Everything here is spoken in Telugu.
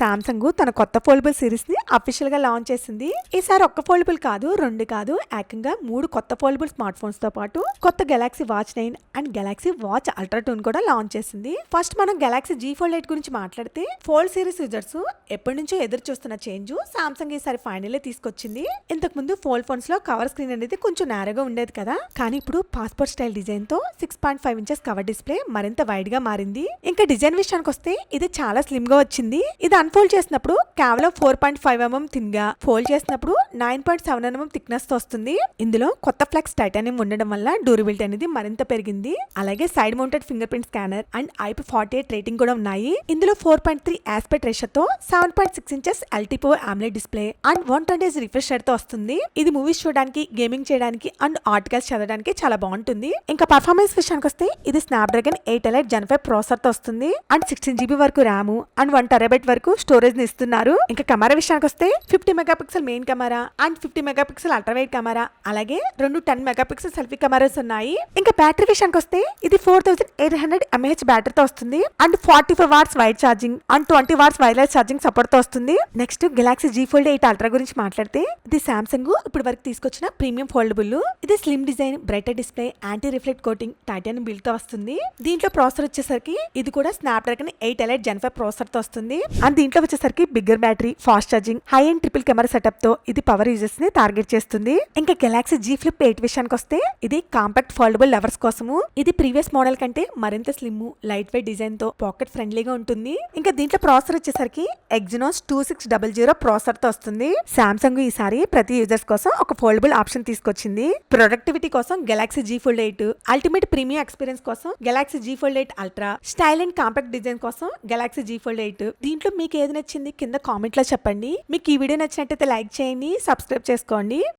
సామ్సంగ్ తన కొత్త ఫోల్డబుల్ సిరీస్ ని అఫీషియల్ గా లాంచ్ చేసింది. ఈసారి ఒక్క ఫోల్డబుల్ కాదు, 2 కాదు, ఏకంగా 3 కొత్త ఫోల్డబుల్ స్మార్ట్ ఫోన్స్ తో పాటు కొత్త Galaxy watch 9 and Galaxy watch ultra 2 కూడా లాంచ్ చేసింది. ఫస్ట్ మనం గెలాక్సీ జీ ఫోల్డ్ 8 గురించి మాట్లాడితే, ఫోల్డ్ సిరీస్ యూజర్స్ ఎప్పటి నుంచో ఎదురు చూస్తున్న చేంజ్ సామ్సంగ్ ఈసారి ఫైనల్ తీసుకొచ్చింది. ఇంతకు ముందు ఫోల్డ్ ఫోన్స్ లో కవర్ స్క్రీన్ అనేది కొంచెం నేరగా ఉండేది కదా, కానీ ఇప్పుడు పాస్పోర్ట్ స్టైల్ డిజైన్ తో 6.5 ఇంచెస్ కవర్ డిస్ప్లే మరింత వైడ్ గా మారింది. ఇంకా డిజైన్ విషయానికి వస్తే ఇది చాలా స్లిమ్ గా వచ్చింది. ఇది అన్ఫోల్డ్ చేసినప్పుడు కేవలం 4.5 mm థిన్ గా, ఫోల్డ్ చేసినప్పుడు 9.7 mm థిక్నెస్ తో వస్తుంది. ఇందులో కొత్త ఫ్లెక్స్ టైటానియం ఉండడం వల్ల డ్యూరబిలిటీ అనేది మరింత పెరిగింది. అలాగే side mounted fingerprint scanner and IP48 rating కూడా ఉన్నాయి. ఇందులో 4.3 ఆస్పెక్ట్ రేషియోతో 7.6 inches LTP AMOLED display and 120 refresh rate తో వస్తుంది. ఇది మూవీస్ చూడడానికి, గేమింగ్ చేయడానికి అండ్ ఆర్టికల్స్ చదవడానికి చాలా బాగుంటుంది. ఇంకా పర్ఫార్మెన్స్ విషయానికి వస్తే ఇది స్నాప్డ్రాగన్ 8 Elite Gen 5 ప్రాసెసర్ తో వస్తుంది అండ్ 16GB వరకు ర్యామ్ అండ్ 1 TB వరకు స్టోరేజ్ ని ఇస్తున్నారు. ఇంకా కెమెరా విషయానికి వస్తే 50 megapixel main camera and 50 megapixel ultra wide camera, అలాగే 2 10 మెగాపిక్సెల్ సెల్ఫీ కెమెరాస్ ఉన్నాయి. ఇంకా బ్యాటరీ విషయానికి వస్తే ఇది 4800 mAh బ్యాటరీతో వస్తుంది and 44 watts wired charging and 20 watts wireless charging support తో వస్తుంది. Next Galaxy Z Fold 8 ultra గురించి మాట్లాడితే, ఇది సామ్సంగ్ ఇప్పుడు వరకు తీసుకొచ్చిన ప్రీమియం ఫోల్డబుల్. ఇది slim design, brighter display, anti reflect coating, titanium build తో వస్తుంది. దీంట్లో ప్రాసెసర్ వచ్చేసరికి ఇది కూడా స్నాప్డ్రాగన్ 8 Elite Gen 5 ప్రాసెసర్ తో వస్తుంది అండ్ దీంట్లో వచ్చేసరికి bigger battery, fast charging, high and triple camera setup తో ఇది పవర్ యూజర్స్ ని టార్గెట్ చేస్తుంది. ఇంకా గెలాక్సీ జీ ఫ్లిప్ 8 విషయానికి వస్తే, ఇది కాంపాక్ట్ ఫోల్డబుల్ లవర్స్ కోసము. ఇది ప్రీవియస్ మోడల్ కంటే మరింత స్లిమ్, లైట్ వెయిట్ డిజైన్ తో పాకెట్ ఫ్రెండ్లీగా ఉంటుంది. ఇంకా దీంట్లో ప్రాసెసర్ వచ్చేసరికి Exynos 2600 ప్రాసెసర్ తో వస్తుంది. సామ్సంగ్ ఈసారి ప్రతి యూజర్స్ కోసం ఒక ఫోల్డబుల్ ఆప్షన్ తీసుకొచ్చింది. ప్రొడక్టివిటీ కోసం Galaxy Z Fold 8, ultimate premium experience కోసం Galaxy Z Fold 8 ultra, style and compact design కోసం గెలాక్సీ జీ ఫోల్డ్ 8. దీంట్లో మీకు ఏది నచ్చింది కింద కామెంట్ లో చెప్పండి. మీకు ఈ వీడియో నచ్చినట్టయితే లైక్ చేయండి, సబ్స్క్రైబ్ చేసుకోండి.